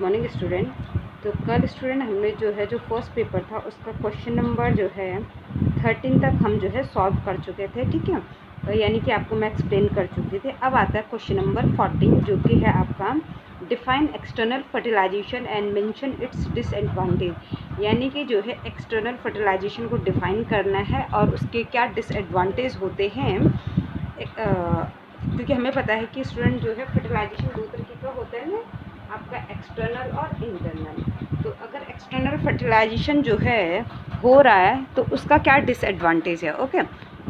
Morning student. तो कल student हमने जो है जो फर्स्ट पेपर था उसका क्वेश्चन नंबर जो है 13 तक हम जो है सॉल्व कर चुके थे, ठीक है। तो यानी कि आपको मैं एक्सप्लेन कर चुकी थी। अब आता है क्वेश्चन नंबर 14 जो कि है आपका define external fertilization and mention its disadvantage. यानी कि जो है एक्सटर्नल फर्टिलाइजेशन को डिफ़ाइन करना है और उसके क्या डिसएडवांटेज होते हैं। क्योंकि हमें पता है कि स्टूडेंट जो है फर्टिलाइजेशन दो तरीके का होता है ना, आपका एक्सटर्नल और इंटरनल। तो अगर एक्सटर्नल फर्टिलाइजेशन जो है हो रहा है तो उसका क्या डिसएडवांटेज है। ओके,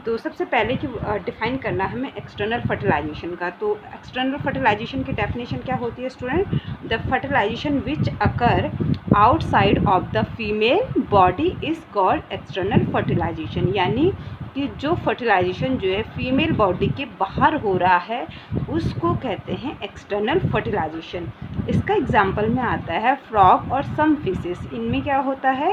तो सबसे पहले कि डिफ़ाइन करना हमें एक्सटर्नल फर्टिलाइजेशन का। तो एक्सटर्नल फर्टिलाइजेशन की डेफिनेशन क्या होती है student? The fertilization which occur outside of the female body is called external fertilization. यानी कि जो फर्टिलाइजेशन जो है फीमेल बॉडी के बाहर हो रहा है उसको कहते हैं एक्सटर्नल फर्टिलाइजेशन। इसका एग्जाम्पल में आता है फ्रॉग और सम फिशेस। इनमें क्या होता है,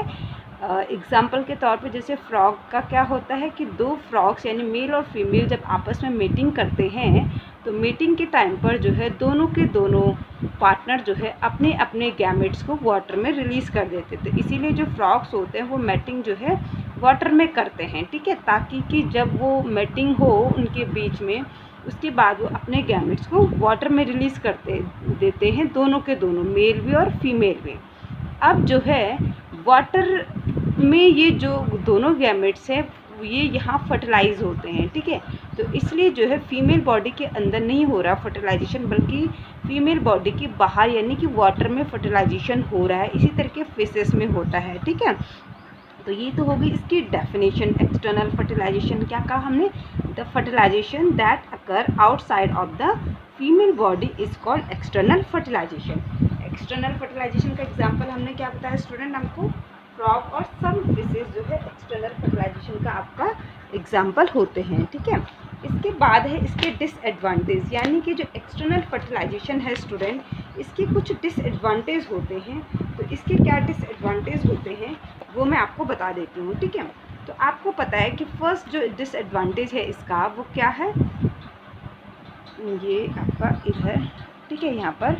एग्जाम्पल के तौर पे जैसे फ्रॉग का क्या होता है कि दो फ्रॉग्स यानी मेल और फीमेल जब आपस में मीटिंग करते हैं तो मीटिंग के टाइम पर जो है दोनों के दोनों पार्टनर जो है अपने अपने गैमेट्स को वाटर में रिलीज़ कर देते थे। इसीलिए जो फ्रॉग्स होते हैं वो मैटिंग जो है वाटर में करते हैं, ठीक है, ताकि कि जब वो मैटिंग हो उनके बीच में उसके बाद वो अपने गैमेट्स को वाटर में रिलीज़ करते देते हैं, दोनों के दोनों, मेल भी और फीमेल भी। अब जो है वाटर में ये जो दोनों गैमेट्स हैं ये यहाँ फर्टिलाइज़ होते हैं, ठीक है। तो इसलिए जो है फीमेल बॉडी के अंदर नहीं हो रहा फर्टिलाइजेशन बल्कि फीमेल बॉडी के बाहर यानी कि वाटर में फर्टिलाइजेशन हो रहा है। इसी तरीके फिशेस में होता है, ठीक है। तो ये तो हो गई इसकी डेफिनेशन। एक्सटर्नल फर्टिलाइजेशन क्या कहा हमने? The fertilization that occur outside of the female body is called external fertilization. External fertilization का एग्जांपल हमने क्या बताया स्टूडेंट? हमको फ्रॉग और सम फिशेस जो है एक्सटर्नल फर्टिलाइजेशन का आपका एग्जांपल होते हैं, ठीक है। इसके बाद है इसके डिसएडवांटेज। यानी कि जो एक्सटर्नल फर्टिलाइजेशन है स्टूडेंट इसके कुछ डिसएडवांटेज होते हैं। तो इसके क्या डिसएडवांटेज होते हैं वो मैं आपको बता देती हूँ, ठीक है। तो आपको पता है कि फर्स्ट जो डिसएडवांटेज है इसका वो क्या है, ये आपका इधर, ठीक है, यहाँ पर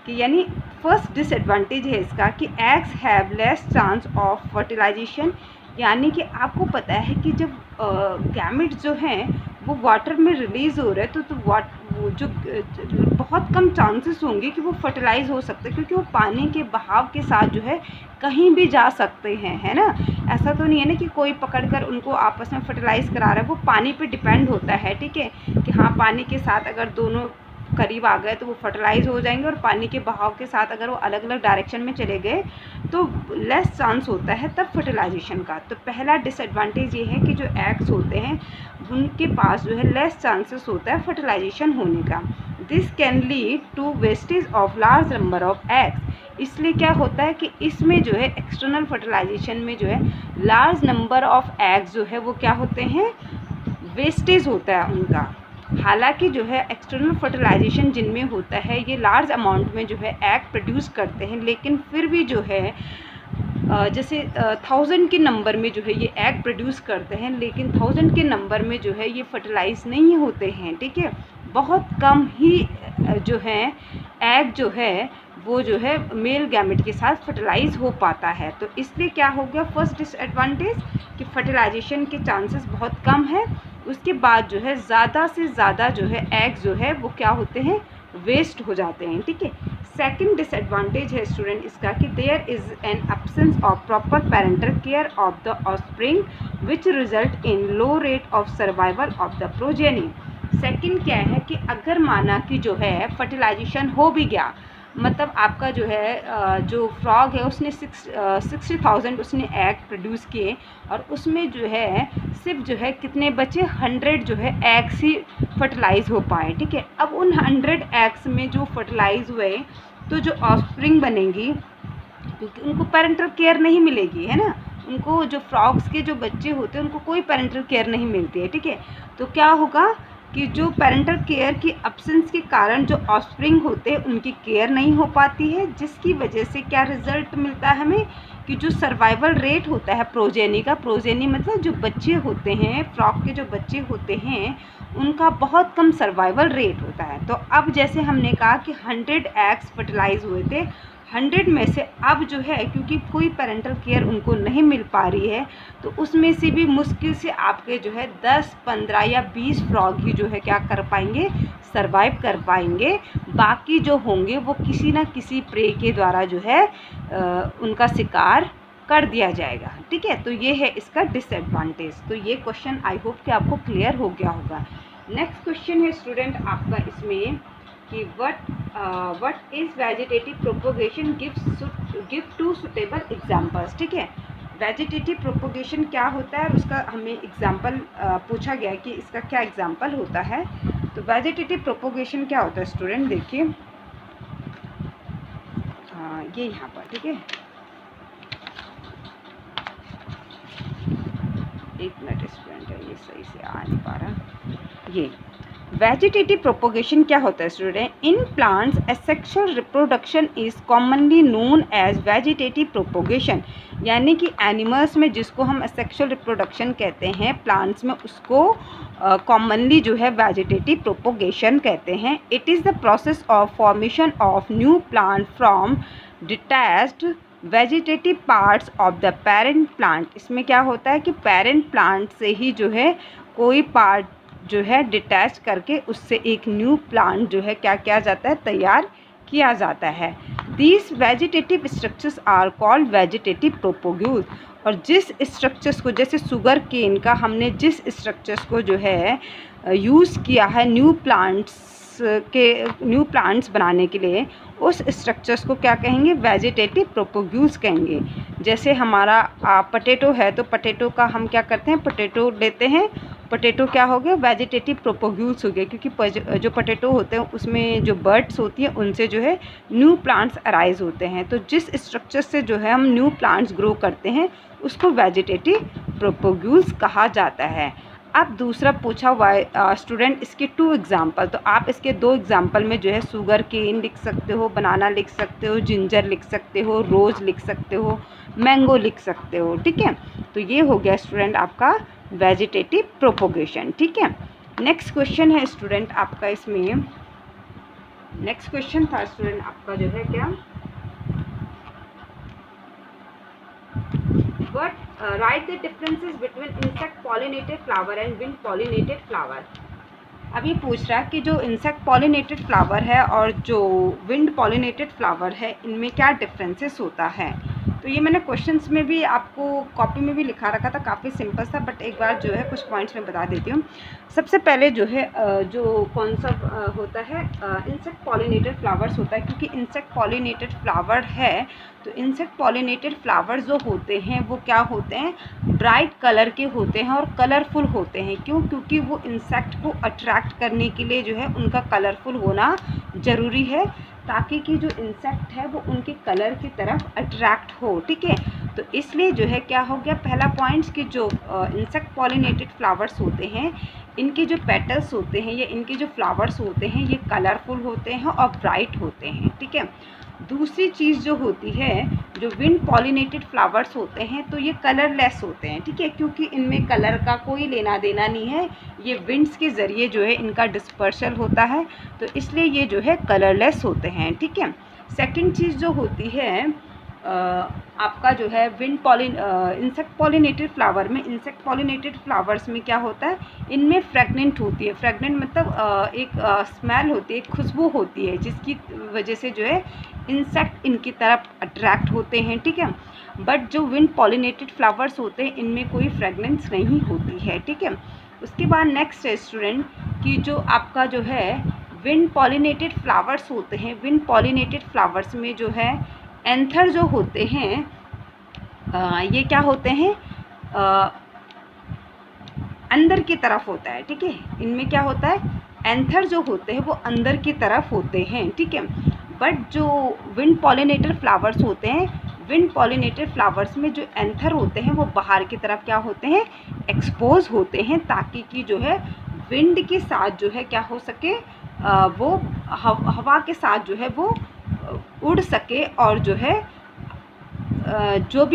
कि यानी फर्स्ट डिसएडवांटेज है इसका कि eggs have less chance of fertilization. यानी कि आपको पता है कि जब गैमेट्स जो हैं वो वाटर में रिलीज़ हो रहे हैं तो वो जो बहुत कम चांसेस होंगे कि वो फर्टिलाइज़ हो सकते हैं, क्योंकि वो पानी के बहाव के साथ जो है कहीं भी जा सकते हैं, है ना। ऐसा तो नहीं है ना कि कोई पकड़कर उनको आपस में फर्टिलाइज़ करा रहा है, वो पानी पे डिपेंड होता है, ठीक है, कि हाँ पानी के साथ अगर दोनों करीब आ गए तो वो फर्टिलाइज़ हो जाएंगे और पानी के बहाव के साथ अगर वो अलग अलग डायरेक्शन में चले गए तो लेस चांस होता है तब फर्टिलाइजेशन का। तो पहला डिसएडवांटेज ये है कि जो एग्स होते हैं उनके पास जो है लेस चांसेस होता है फर्टिलाइजेशन होने का। This can lead to wastage of large number of eggs. इसलिए क्या होता है कि इसमें जो है एक्सटर्नल फर्टिलाइजेशन में जो है लार्ज नंबर ऑफ एग्स जो है वो क्या होते हैं, वेस्टेज होता है उनका। हालांकि जो है एक्सटर्नल फर्टिलाइजेशन जिनमें होता है ये लार्ज अमाउंट में जो है एग प्रोड्यूस करते हैं, लेकिन फिर भी जो है जैसे 1000 के नंबर में जो है ये एग प्रोड्यूस करते हैं, लेकिन 1000 के नंबर में जो है ये फर्टिलाइज नहीं होते हैं, ठीक है। बहुत कम ही जो है एग जो है वो जो है मेल गैमेट के साथ फर्टिलाइज हो पाता है। तो इसलिए क्या हो गया फर्स्ट डिसएडवांटेज कि फर्टिलाइजेशन के चांसेस बहुत कम है। उसके बाद जो है ज़्यादा से ज़्यादा जो है एग्स जो है वो क्या होते हैं, वेस्ट हो जाते हैं, ठीक है। सेकंड डिसएडवांटेज है स्टूडेंट इसका कि there is an absence of proper parental care of the offspring which result in low rate of survival of the progeny. Second क्या है कि अगर माना कि जो है फर्टिलाइजेशन हो भी गया, मतलब आपका जो है जो फ्रॉग है उसने 60,000 उसने एग प्रोड्यूस किए और उसमें जो है सिर्फ जो है कितने बचे, 100 जो है एग्स ही फर्टिलाइज़ हो पाए, ठीक है। अब उन 100 एग्स में जो फर्टिलाइज़ हुए तो जो ऑफस्प्रिंग बनेगी क्योंकि उनको पेरेंटल केयर नहीं मिलेगी, है ना, उनको जो फ्रॉग्स के जो बच्चे होते हैं उनको कोई पेरेंटल केयर नहीं मिलती है, ठीक है। तो क्या होगा कि जो पेरेंटल केयर की एब्सेंस के कारण जो ऑफस्प्रिंग होते हैं उनकी केयर नहीं हो पाती है, जिसकी वजह से क्या रिज़ल्ट मिलता है हमें कि जो सर्वाइवल रेट होता है प्रोजेनी का, प्रोजेनी मतलब जो बच्चे होते हैं, फ्रॉग के जो बच्चे होते हैं उनका बहुत कम सर्वाइवल रेट होता है। तो अब जैसे हमने कहा कि 100 एग्स फर्टिलाइज हुए थे, 100 में से अब जो है क्योंकि कोई पेरेंटल केयर उनको नहीं मिल पा रही है, तो उसमें से भी मुश्किल से आपके जो है 10, 15 या 20 फ्रॉग ही जो है क्या कर पाएंगे, सरवाइव कर पाएंगे। बाकी जो होंगे वो किसी ना किसी प्रे के द्वारा जो है उनका शिकार कर दिया जाएगा। ठीक है, तो ये है इसका डिसएडवांटेज। तो ये क्वेश्चन आई होप कि आपको क्लियर हो गया होगा। नेक्स्ट क्वेश्चन है स्टूडेंट आपका इसमें कि what is vegetative propagation, give 2 suitable examples. ठीक है, वेजिटेटिव प्रोपोगेशन क्या होता है और उसका हमें एग्जांपल पूछा गया कि इसका क्या एग्जांपल होता है। तो वेजिटेटिव प्रोपोगेशन क्या होता है स्टूडेंट, देखिए ये यहाँ पर, ठीक है, एक मिनट स्टूडेंट, ये सही से आ नहीं पा रहा। ये वेजिटेटिव प्रोपोगेशन क्या होता है student, in plants asexual reproduction is commonly known as vegetative propagation. यानी कि एनिमल्स में जिसको हम एसेक्सुअल रिप्रोडक्शन कहते हैं, प्लांट्स में उसको कॉमनली जो है वेजिटेटिव प्रोपोगेशन कहते हैं। It is the process of formation of new plant from detached vegetative parts of the parent plant. इसमें क्या होता है कि पेरेंट प्लांट से ही जो है कोई पार्ट जो है डिटैच करके उससे एक न्यू प्लांट जो है क्या किया जाता है, तैयार किया जाता है। These vegetative structures are called vegetative propagules. और जिस स्ट्रक्चर्स को, जैसे शुगर केन का हमने जिस स्ट्रक्चर्स को जो है यूज़ किया है न्यू प्लांट्स बनाने के लिए, उस स्ट्रक्चर्स को क्या कहेंगे, वेजिटेटिव प्रोपोग्यूल्स कहेंगे। जैसे हमारा पटेटो है, तो पटेटो का हम क्या करते हैं, पटेटो लेते हैं, पटेटो क्या हो गया, वेजिटेटिव प्रोपोग्यूल्स हो गए, क्योंकि जो पटेटो होते हैं उसमें जो बर्ड्स होती हैं उनसे जो है न्यू प्लांट्स अराइज होते हैं। तो जिस स्ट्रक्चर से जो है हम न्यू प्लांट्स ग्रो करते हैं उसको वेजिटेटिव प्रोपोग्यूल्स कहा जाता है। अब दूसरा पूछा हुआ स्टूडेंट इसके 2 एग्जाम्पल, तो आप इसके 2 एग्जाम्पल में जो है शुगर केन लिख सकते हो, बनाना लिख सकते हो, जिंजर लिख सकते हो, रोज़ लिख सकते हो, मैंगो लिख सकते हो। ठीक है, तो ये हो गया स्टूडेंट आपका वेजिटेटिव प्रोपोगेशन। ठीक है, नेक्स्ट क्वेश्चन है स्टूडेंट आपका इसमें, नेक्स्ट क्वेश्चन था स्टूडेंट आपका जो है क्या, write the differences between insect pollinated flower and wind pollinated flower। अब ये पूछ रहा है कि जो इंसेक्ट पॉलिनेटेड फ्लावर है और जो विंड पॉलिनेटेड फ्लावर है इनमें क्या डिफरेंसेस होता है। तो ये मैंने क्वेश्चंस में भी आपको कॉपी में भी लिखा रखा था, काफ़ी सिंपल था, बट एक बार जो है कुछ पॉइंट्स में बता देती हूँ। सबसे पहले जो है जो कौन सा होता है, इंसेक्ट पॉलिनेटेड फ्लावर्स होता है, क्योंकि इंसेक्ट पॉलिनेटेड फ्लावर है तो इंसेक्ट पॉलिनेटेड फ्लावर्स जो होते हैं वो क्या होते हैं, ब्राइट कलर के होते हैं और कलरफुल होते हैं। क्यों, क्योंकि वो इंसेक्ट को अट्रैक्ट करने के लिए जो है उनका कलरफुल होना ज़रूरी है, ताकि कि जो इंसेक्ट है वो उनके कलर की तरफ अट्रैक्ट हो। ठीक है, तो इसलिए जो है क्या हो गया, पहला पॉइंट्स कि जो इंसेक्ट पॉलिनेटेड फ्लावर्स होते हैं इनके जो पेटल्स होते हैं या इनके जो फ्लावर्स होते हैं ये कलरफुल होते हैं और ब्राइट होते हैं। ठीक है, दूसरी चीज़ जो होती है, जो विंड पॉलिनेटेड फ्लावर्स होते हैं तो ये कलरलेस होते हैं। ठीक है, क्योंकि इनमें कलर का कोई लेना देना नहीं है, ये विंड्स के ज़रिए जो है इनका डिस्पर्सल होता है, तो इसलिए ये जो है कलरलेस होते हैं। ठीक है, सेकंड चीज़ जो होती है आपका जो है इंसेक्ट पॉलिनेटेड फ्लावर में, इंसेक्ट पॉलिनेटेड फ्लावर्स में क्या होता है, इनमें फ्रेगनेंट होती है। फ्रेगनेंट मतलब एक स्मेल होती है, खुशबू होती है, जिसकी वजह से जो है इंसेक्ट इनकी तरफ अट्रैक्ट होते हैं। ठीक है, बट जो विंड पॉलिनेटेड फ्लावर्स होते हैं इनमें कोई फ्रेगनेंस नहीं होती है। ठीक है, उसके बाद नेक्स्ट है स्टूडेंट कि जो आपका जो है विंड पॉलिनेटेड फ्लावर्स होते हैं, विंड पॉलिनेटेड फ्लावर्स में जो है एंथर जो होते हैं ये क्या होते हैं, अंदर की तरफ होता है। ठीक है, इनमें क्या होता है, एंथर जो होते हैं वो अंदर की तरफ होते हैं। ठीक है, बट जो विंड पॉलिनेटेड फ्लावर्स होते हैं, विंड पॉलिनेटेड फ्लावर्स में जो एंथर होते हैं वो बाहर की तरफ क्या होते हैं, एक्सपोज होते हैं, ताकि कि जो है विंड के साथ जो है क्या हो सके, वो हवा के साथ जो है वो उड़ सके और जो है जो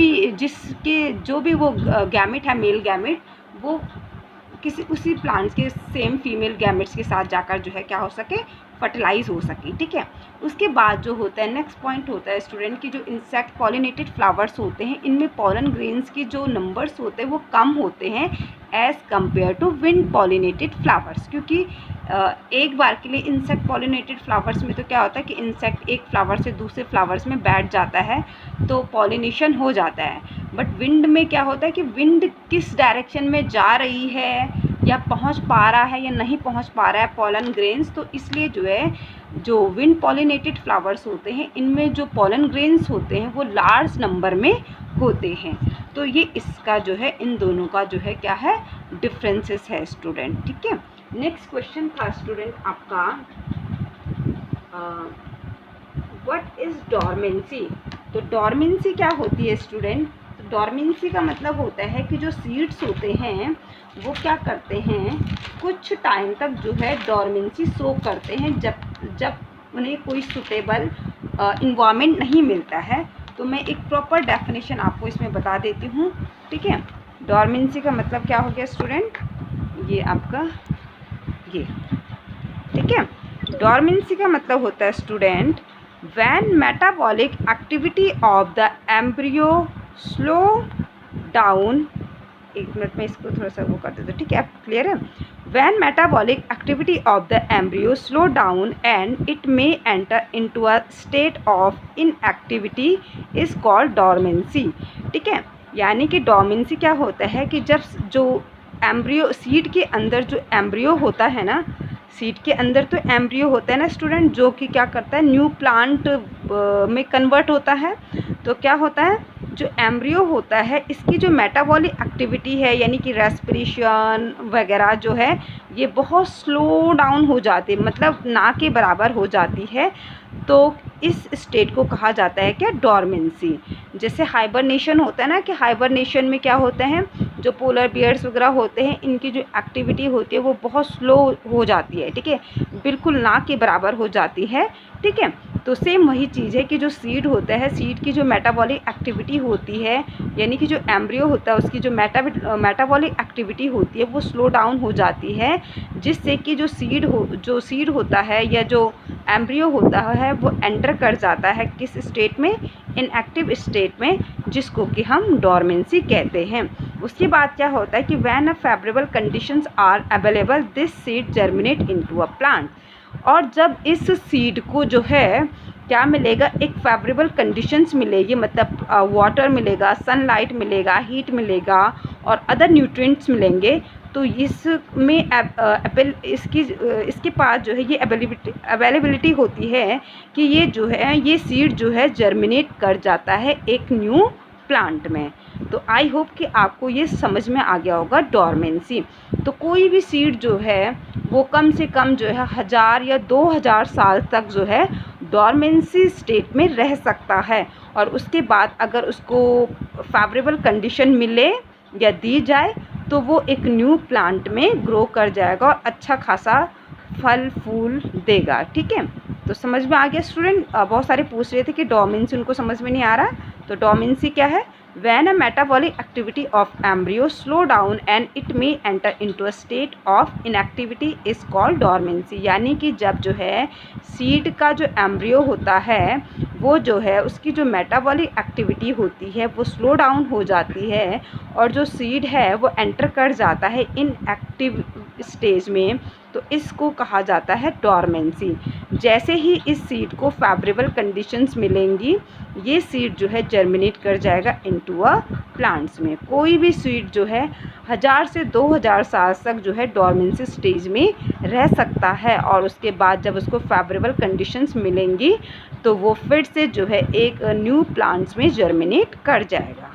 भी वो गैमेट है, मेल गैमेट, वो उसी प्लांट्स के सेम फीमेल गैमेट्स के साथ जाकर जो है क्या हो सके, फर्टिलाइज हो सके। ठीक है, उसके बाद जो होता है नेक्स्ट पॉइंट होता है स्टूडेंट की जो इंसेक्ट पॉलिनेटेड फ्लावर्स होते हैं, इनमें पॉलन ग्रेन्स की जो नंबर्स होते हैं वो कम होते हैं as compare to wind pollinated flowers, क्योंकि एक बार के लिए इंसेक्ट पॉलिनेटेड फ्लावर्स में तो क्या होता है कि इंसेक्ट एक फ्लावर से दूसरे फ्लावर्स में बैठ जाता है तो पॉलिनेशन हो जाता है। बट विंड में क्या होता है कि विंड किस डायरेक्शन में जा रही है या पहुंच पा रहा है या नहीं पहुंच पा रहा है पॉलन ग्रेन्स, तो इसलिए जो है जो विंड पॉलिनेटेड फ्लावर्स होते हैं इनमें जो पॉलन ग्रेन्स होते हैं वो लार्ज नंबर में होते हैं। तो ये इसका जो है इन दोनों का जो है क्या है, डिफरेंसेस है स्टूडेंट। ठीक है, नेक्स्ट क्वेश्चन था स्टूडेंट आपका व्हाट इज डॉर्मेंसी। तो डॉर्मेंसी क्या होती है स्टूडेंट, तो डॉर्मेंसी का मतलब होता है कि जो सीड्स होते हैं वो क्या करते हैं, कुछ टाइम तक जो है डॉर्मेंसी शो करते हैं जब उन्हें कोई सुटेबल इन्वायरमेंट नहीं मिलता है। तो मैं एक प्रॉपर डेफिनेशन आपको इसमें बता देती हूँ। ठीक है, डॉर्मेंसी का मतलब क्या हो गया स्टूडेंट, ये आपका ये। ठीक है, डॉर्मेंसी का मतलब होता है student when metabolic activity of the embryo slow down, एक मिनट में इसको थोड़ा सा वो कर देते। ठीक है, आप क्लियर है, when metabolic activity of the embryo slow down and it may enter into a state of inactivity is called dormancy। ठीक है, यानी कि डोर्मेंसी क्या होता है कि जब जो एम्ब्रियो सीड के अंदर जो एम्ब्रियो होता है ना, सीड के अंदर तो एम्ब्रियो होता है ना स्टूडेंट, जो कि क्या करता है न्यू प्लांट में कन्वर्ट होता है। तो क्या होता है, जो एम्ब्रियो होता है इसकी जो मेटाबॉलिक एक्टिविटी है यानी कि रेस्पिरेशन वगैरह जो है ये बहुत स्लो डाउन हो जाती है, मतलब ना के बराबर हो जाती है। तो इस स्टेट को कहा जाता है क्या, डॉर्मेंसी। जैसे हाइबरनेशन होता है ना, कि हाइबरनेशन में क्या होता है, जो पोलर बियर्स वगैरह होते हैं इनकी जो एक्टिविटी होती है वो बहुत स्लो हो जाती है। ठीक है, बिल्कुल ना के बराबर हो जाती है। ठीक है, तो सेम वही चीज़ है कि जो सीड होता है, सीड की जो मेटाबॉलिक एक्टिविटी होती है यानी कि जो एम्ब्रियो होता है उसकी जो मेटाबॉलिक एक्टिविटी होती है वो स्लो डाउन हो जाती है, जिससे कि जो सीड होता है या जो एम्ब्रियो होता है वो एंटर कर जाता है किस स्टेट में, इनएक्टिव स्टेट में, जिसको कि हम डॉर्मेंसी कहते हैं। उसके बाद क्या होता है कि when a favourable conditions are available this seed germinate into a plant. और जब इस सीड को जो है क्या मिलेगा, एक फेवरेबल कंडीशंस मिलेगी, मतलब वाटर मिलेगा, सनलाइट मिलेगा, हीट मिलेगा और अदर न्यूट्रिएंट्स मिलेंगे, तो इसमें इसके पास जो है ये अवेलेबिलिटी होती है कि ये जो है ये सीड जो है जर्मिनेट कर जाता है एक न्यू प्लांट में। तो आई होप कि आपको ये समझ में आ गया होगा डॉर्मेंसी। तो कोई भी सीड जो है वो कम से कम जो है 1000 या 2000 साल तक जो है डॉर्मेंसी स्टेट में रह सकता है, और उसके बाद अगर उसको फेवरेबल कंडीशन मिले या दी जाए तो वो एक न्यू प्लांट में ग्रो कर जाएगा और अच्छा खासा फल फूल देगा। ठीक है, तो समझ में आ गया स्टूडेंट। बहुत सारे पूछ रहे थे कि डॉर्मेंसी उनको समझ में नहीं आ रहा, तो डॉर्मेंसी क्या है, when a metabolic activity of embryo slow down and it may enter into a state of inactivity is called dormancy। यानी कि जब जो है सीड का जो एम्ब्रियो होता है वो जो है उसकी जो मेटाबॉलिक एक्टिविटी होती है वो स्लो डाउन हो जाती है और जो सीड है वो एंटर कर जाता है इनएक्टिव स्टेज में, तो इसको कहा जाता है डॉर्मेंसी। जैसे ही इस सीड को फेवरेबल कंडीशंस मिलेंगी ये सीड जो है जर्मिनेट कर जाएगा इनटू अ प्लांट्स में। कोई भी सीड जो है 1000 से 2000 साल तक जो है डॉर्मेंसी स्टेज में रह सकता है, और उसके बाद जब उसको फेवरेबल कंडीशंस मिलेंगी तो वो फिर से जो है एक न्यू प्लांट्स में जर्मिनेट कर जाएगा।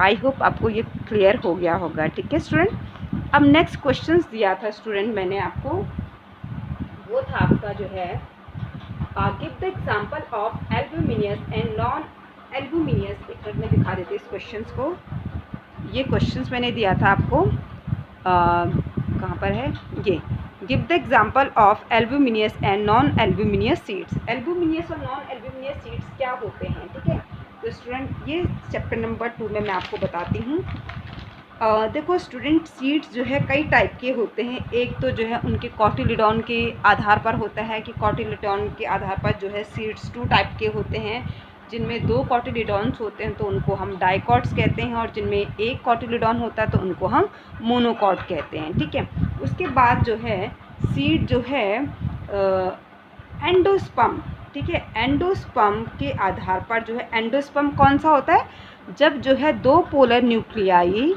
आई होप आपको ये क्लियर हो गया होगा। ठीक है स्टूडेंट, अब नेक्स्ट क्वेश्चंस दिया था स्टूडेंट मैंने आपको, वो था आपका जो है give the example of albuminous and non albuminous. एक मिनट में दिखा देते इस क्वेश्चंस को। ये क्वेश्चंस मैंने दिया था आपको, कहाँ पर है ये, give the example of albuminous and non albuminous seeds. Albuminous और नॉन एल्ब्यूमिनियस सीड्स क्या होते हैं, ठीक है। तो तो स्टूडेंट ये चैप्टर नंबर 2 में मैं आपको बताती हूँ। देखो स्टूडेंट, सीड्स जो है कई टाइप के होते हैं। एक तो जो है उनके कॉटिलिडॉन के आधार पर होता है कि कॉटिलिडॉन के आधार पर जो है सीड्स 2 टाइप के होते हैं, जिनमें 2 कॉटिलिडॉन्स होते हैं तो उनको हम डाइकॉट्स कहते हैं, और जिनमें 1 कॉटिलिडॉन होता है तो उनको हम मोनोकॉट कहते हैं। ठीक है, उसके बाद जो है सीड जो है एंडोस्पर्म। ठीक है, एंडोस्पर्म के आधार पर जो है, एंडोस्पर्म कौन सा होता है, जब जो है 2 पोलर न्यूक्लियाई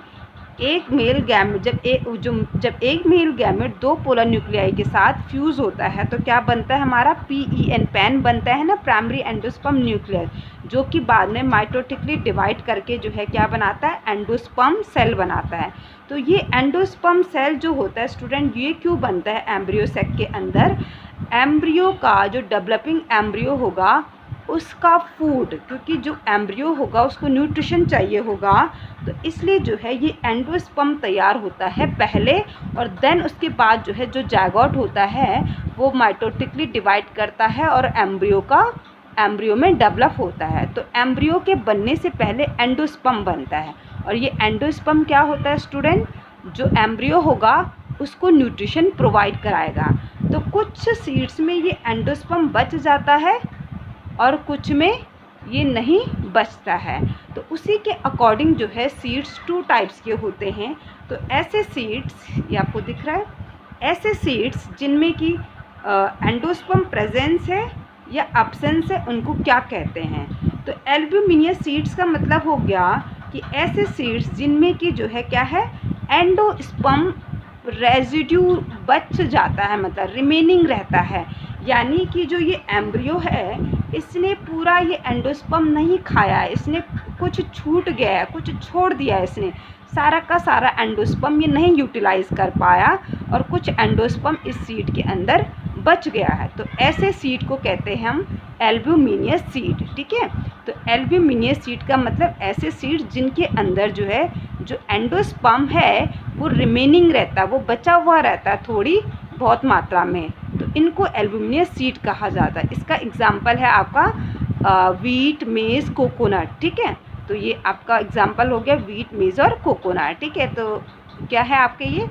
एक मेल गैमेट, जब एक मेल गैमेट 2 पोलर न्यूक्लियाई के साथ फ्यूज़ होता है तो क्या बनता है हमारा PEN, पैन बनता है ना, प्राइमरी एंडोस्पर्म न्यूक्लियस, जो कि बाद में माइटोटिकली डिवाइड करके जो है क्या बनाता है, एंडोस्पर्म सेल बनाता है। तो ये एंडोस्पर्म सेल जो होता है स्टूडेंट, ये क्यों बनता है एम्ब्रियो सेक के अंदर, एम्ब्रियो का जो डेवलपिंग एम्ब्रियो होगा उसका फूड, क्योंकि जो एम्ब्रियो होगा उसको न्यूट्रिशन चाहिए होगा, तो इसलिए जो है ये एंडोस्पर्म तैयार होता है पहले, और देन उसके बाद जो है जो जायगोट होता है वो माइटोटिकली डिवाइड करता है और एम्ब्रियो में डेवलप होता है। तो एम्ब्रियो के बनने से पहले एंडोस्पर्म बनता है, और ये एंडोस्पर्म क्या होता है स्टूडेंट, जो एम्ब्रियो होगा उसको न्यूट्रिशन प्रोवाइड कराएगा। तो कुछ सीड्स में ये एंडोस्पर्म बच जाता है और कुछ में ये नहीं बचता है। तो उसी के अकॉर्डिंग जो है सीड्स 2 टाइप्स के होते हैं। तो ऐसे सीड्स, ये आपको दिख रहा है, ऐसे सीड्स जिनमें कि एंडोस्पर्म प्रेजेंस है या एब्सेंस है, उनको क्या कहते हैं। तो एल्ब्यूमिनियस सीड्स का मतलब हो गया कि ऐसे सीड्स जिनमें कि जो है क्या है, एंडोस्पर्म रेजिड्यू बच जाता है, मतलब रिमेनिंग रहता है, यानी कि जो ये एम्ब्रियो है इसने पूरा ये एंडोस्पर्म नहीं खाया है, इसने कुछ छूट गया है, कुछ छोड़ दिया है, इसने सारा का सारा एंडोस्पर्म ये नहीं यूटिलाइज कर पाया, और कुछ एंडोस्पर्म इस सीड के अंदर बच गया है। तो ऐसे सीड को कहते हैं हम एल्ब्यूमिनियस सीड। ठीक है, तो एल्ब्यूमिनियस सीड का मतलब ऐसे सीड जिनके अंदर जो है जो एंडोस्पर्म है वो रिमेनिंग रहता है, वो बचा हुआ रहता है थोड़ी बहुत मात्रा में, तो इनको एल्ब्यूमिनियस सीड कहा जाता है। इसका एग्जाम्पल है आपका वीट, मेज, कोकोनट। ठीक है, तो ये आपका एग्जाम्पल हो गया वीट, मेज और कोकोनट। ठीक है, तो क्या है आपके ये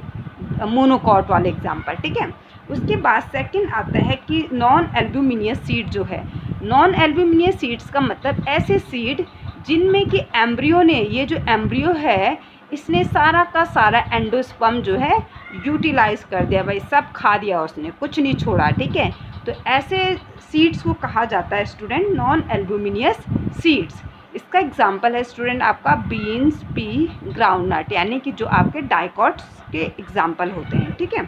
मोनोकॉट वाले एग्जाम्पल। ठीक है, उसके बाद सेकंड आता है कि नॉन एल्ब्यूमिनियस सीड जो है, नॉन एल्ब्यूमिनियस सीड्स का मतलब ऐसे सीड जिनमें कि एम्ब्रियो ने, ये जो एम्ब्रियो है इसने सारा का सारा एंडोस्पर्म जो है यूटिलाइज कर दिया, भाई सब खा दिया उसने, कुछ नहीं छोड़ा। ठीक है, तो ऐसे सीड्स को कहा जाता है स्टूडेंट नॉन एल्ब्यूमिनियस सीड्स। इसका एग्जांपल है स्टूडेंट आपका बीन्स, पी, ग्राउंडनट, यानी कि जो आपके डाइकॉट्स के एग्जांपल होते हैं। ठीक है,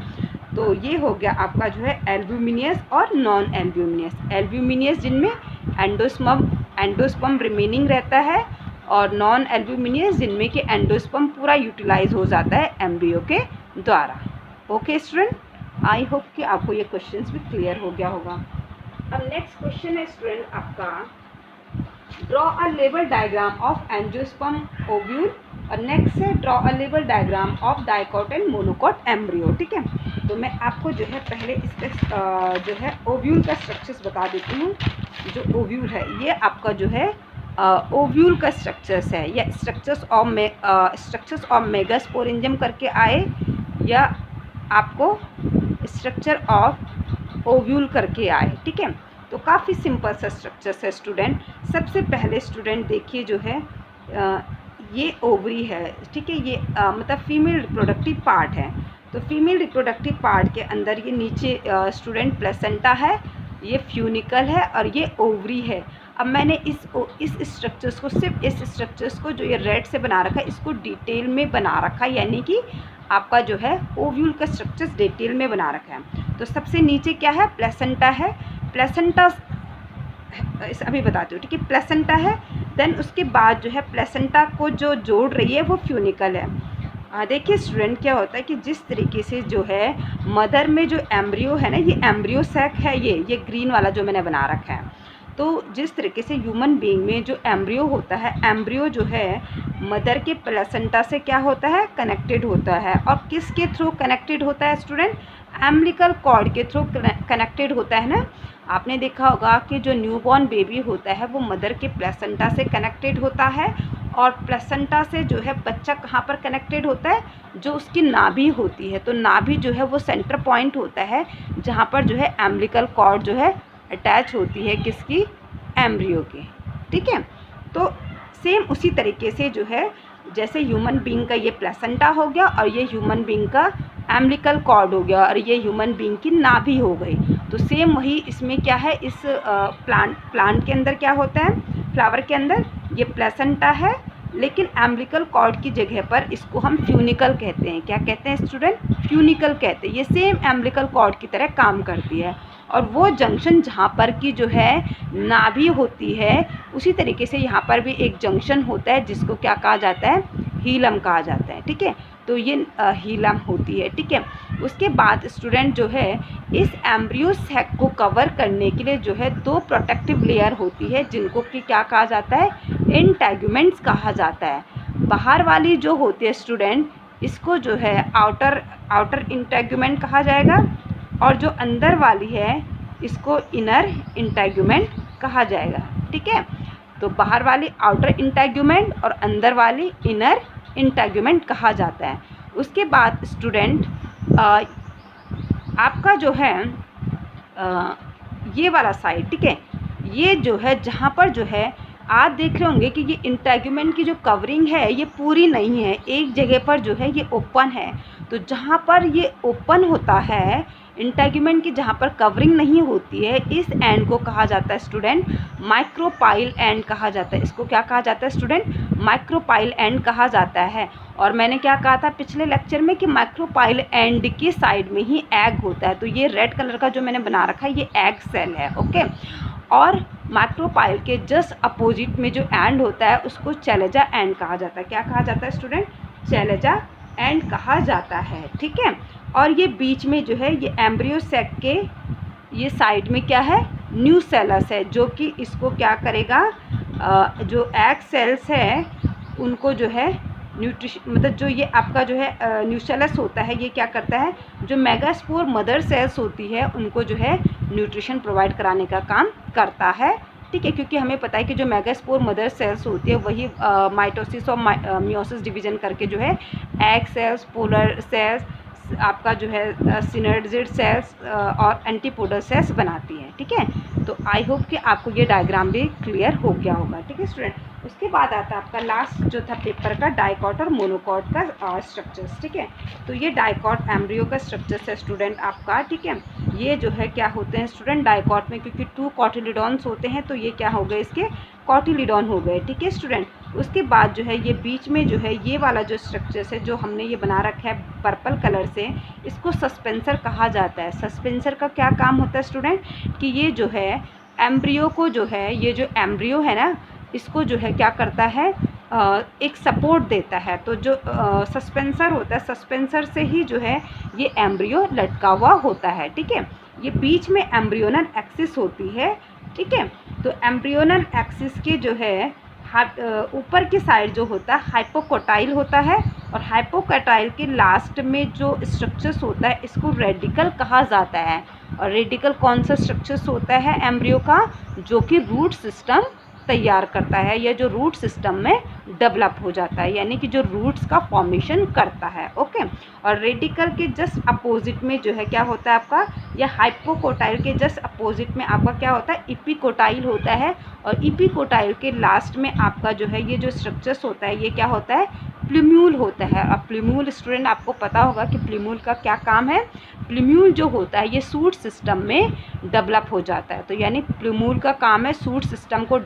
तो ये हो गया आपका जो है एल्ब्यूमिनियस और नॉन एल्ब्यूमिनियस। एल्ब्यूमिनियस जिनमें एंडोस्पर्म रिमेनिंग रहता है, और नॉन एल्ब्यूमिनियस जिनमें कि एंडोस्पर्म पूरा यूटिलाइज हो जाता है एम्ब्रियो के द्वारा। ओके स्टूडेंट, आई होप कि आपको ये क्वेश्चंस भी क्लियर हो गया होगा। अब नेक्स्ट क्वेश्चन है स्टूडेंट आपका, draw a level diagram of angiosperm ovule, और नेक्स्ट है draw a level diagram of dicot and monocot embryo. ठीक है, तो मैं आपको जो है पहले इसका जो है ओव्यूल का स्ट्रक्चर्स बता देती हूँ। जो ओव्यूल है ये आपका जो है ओव्यूल का स्ट्रक्चर्स है, या स्ट्रक्चर्स ऑफ मेगास्पोरेंजियम करके आए, या आपको स्ट्रक्चर ऑफ ओव्यूल करके आए। ठीक है, तो काफ़ी सिंपल सा स्ट्रक्चर्स है स्टूडेंट। सबसे पहले स्टूडेंट देखिए जो है ये ओवरी है। ठीक है, ये मतलब फीमेल रिप्रोडक्टिव पार्ट है। तो फीमेल रिप्रोडक्टिव पार्ट के अंदर ये नीचे स्टूडेंट प्लेसेंटा है, ये फ्यूनिकल है, और ये ओवरी है। अब मैंने इस स्ट्रक्चर्स को, सिर्फ इस स्ट्रक्चर्स को जो ये रेड से बना रखा है, इसको डिटेल में बना रखा है, यानी कि आपका जो है ओव्यूल का स्ट्रक्चर्स डिटेल में बना रखा है। तो सबसे नीचे क्या है, प्लेसेंटा है। प्लेसेंटा अभी बताती हूँ। ठीक है, प्लेसेंटा है, देन उसके बाद जो है प्लेसेंटा को जो जोड़ रही है वो फ्यूनिकल है। देखिए स्टूडेंट क्या होता है कि जिस तरीके से जो है मदर में जो एम्ब्रियो है ना, ये एम्ब्रियो सैक है, ये ग्रीन वाला जो मैंने बना रखा है। तो जिस तरीके से ह्यूमन बीइंग में जो एम्ब्रियो होता है, एम्ब्रियो जो है मदर के प्लेसेंटा से क्या होता है, कनेक्टेड होता है। और किसके थ्रू कनेक्टेड होता है स्टूडेंट, एम्बिलिकल कॉर्ड के थ्रू कनेक्टेड होता है ना। आपने देखा होगा कि जो न्यूबॉर्न बेबी होता है वो मदर के प्लेसेंटा से कनेक्टेड होता है, और प्लेसेंटा से जो है बच्चा कहाँ पर कनेक्टेड होता है, जो उसकी नाभि होती है। तो नाभि जो है वो सेंटर पॉइंट होता है जहाँ पर जो है एम्बिलिकल कॉर्ड जो है अटैच होती है किसकी, एम्ब्रियो की। ठीक है, तो सेम उसी तरीके से जो है जैसे ह्यूमन बीइंग का ये प्लेसेंटा हो गया और ये ह्यूमन बीइंग का एम्बिलिकल कॉर्ड हो गया और ये ह्यूमन बीइंग की नाभि हो गई। तो सेम वही इसमें क्या है, इस प्लांट के अंदर क्या होता है, फ्लावर के अंदर ये प्लेसेंटा है, लेकिन एम्बिलिकल कॉर्ड की जगह पर इसको हम फ्यूनिकल कहते हैं। क्या कहते हैं स्टूडेंट, फ्यूनिकल कहते हैं। ये सेम एम्बिलिकल कॉर्ड की तरह काम करती है, और वो जंक्शन जहाँ पर की जो है नाभि होती है, उसी तरीके से यहाँ पर भी एक जंक्शन होता है जिसको क्या कहा जाता है, हीलम कहा जाता है। ठीक है, तो ये हीलम होती है। ठीक है, उसके बाद स्टूडेंट जो है इस एम्ब्रियो सैक को कवर करने के लिए जो है 2 प्रोटेक्टिव लेयर होती है जिनको कि क्या कहा जाता है, इंटेगुमेंट्स कहा जाता है। बाहर वाली जो होती है स्टूडेंट, इसको जो है आउटर इंटेगुमेंट कहा जाएगा, और जो अंदर वाली है इसको इनर इंटेगुमेंट कहा जाएगा। ठीक है, तो बाहर वाली आउटर इंटेगुमेंट और अंदर वाली इनर इंटेगुमेंट कहा जाता है। उसके बाद स्टूडेंट आपका जो है ये वाला साइड, ठीक है, ये जो है जहाँ पर जो है आप देख रहे होंगे कि ये इंटेगुमेंट की जो कवरिंग है ये पूरी नहीं है, एक जगह पर जो है ये ओपन है। तो जहाँ पर ये ओपन होता है इंटेगुमेंट की, जहाँ पर कवरिंग नहीं होती है, इस एंड को कहा जाता है स्टूडेंट माइक्रोपाइल एंड कहा जाता है। इसको क्या कहा जाता है स्टूडेंट, माइक्रोपाइल एंड कहा जाता है। और मैंने क्या कहा था पिछले लेक्चर में कि माइक्रोपाइल एंड की साइड में ही एग होता है। तो ये रेड कलर का जो मैंने बना रखा है ये एग सेल है। ओके, और माइक्रोपाइल के जस्ट अपोजिट में जो एंड होता है उसको चैलेजा एंड कहा जाता है। क्या कहा जाता है स्टूडेंट, चैलेजा एंड कहा जाता है। ठीक है, और ये बीच में जो है ये एम्ब्रियो सैक के ये साइड में क्या है, न्यूसेलस है, जो कि इसको क्या करेगा, जो एग सेल्स है उनको जो है न्यूट्रिशन, मतलब जो ये आपका जो है न्यूसेलस होता है, ये क्या करता है, जो मेगास्पोर मदर सेल्स होती है उनको जो है न्यूट्रिशन प्रोवाइड कराने का काम करता है। ठीक है, क्योंकि हमें पता है कि जो मेगास्पोर मदर सेल्स होती है वही माइटोसिस और मियोसिस डिवीजन करके जो है एग सेल्स, पोलर सेल्स, आपका जो है सिनर्जिड सेल्स और एंटीपोडल सेल्स बनाती हैं। ठीक है, तो आई होप कि आपको ये डायग्राम भी क्लियर हो गया होगा। ठीक है स्टूडेंट, उसके बाद आता है आपका लास्ट जो था पेपर का डाइकॉट और मोनोकॉट का स्ट्रक्चर्स। ठीक है, तो ये डाइकॉट एम्ब्रियो का स्ट्रक्चर्स है स्टूडेंट आपका। ठीक है, ये जो है क्या होते हैं स्टूडेंट डाइकॉट में, क्योंकि 2 कॉटिलिडॉन्स होते हैं तो ये क्या हो गए, इसके कॉटिलिडॉन हो गए। ठीक है स्टूडेंट, उसके बाद जो है ये बीच में जो है ये वाला जो स्ट्रक्चर्स है जो हमने ये बना रखा है पर्पल कलर से, इसको सस्पेंसर कहा जाता है। सस्पेंसर का क्या काम होता है स्टूडेंट, कि ये जो है एम्ब्रियो को जो है, ये जो एम्ब्रियो है ना, इसको जो है क्या करता है, एक सपोर्ट देता है। तो जो सस्पेंसर होता है, सस्पेंसर से ही जो है ये एम्ब्रियो लटका हुआ होता है। ठीक है, ये बीच में एम्ब्रियोनल एक्सिस होती है। ठीक है, तो एम्ब्रियोनल एक्सिस के जो है ऊपर की साइड जो होता है हाइपोकोटाइल होता है, और हाइपोकोटाइल के लास्ट में जो स्ट्रक्चर्स होता है इसको रेडिकल कहा जाता है। और रेडिकल कौन सा स्ट्रक्चर्स होता है एम्ब्रियो का, जो कि रूट सिस्टम तैयार करता है, या जो रूट सिस्टम में डेवलप हो जाता है, यानी कि जो रूट्स का फॉर्मेशन करता है। ओके, और रेडिकल के जस्ट अपोजिट में जो है क्या होता है आपका, या हाइपोकोटाइल के जस्ट अपोजिट में आपका क्या होता है, इपिकोटाइल होता है। और इपिकोटाइल के लास्ट में आपका जो है ये जो स्ट्रक्चर्स होता है ये क्या होता है, प्लूम्यूल होता है। अब प्लूम्यूल स्टूडेंट आपको पता होगा कि प्लूम्यूल का क्या काम है, प्लूम्यूल जो होता है ये सूट सिस्टम में डेवलप हो जाता है। तो यानी प्लूम्यूल का काम है सूट सिस्टम को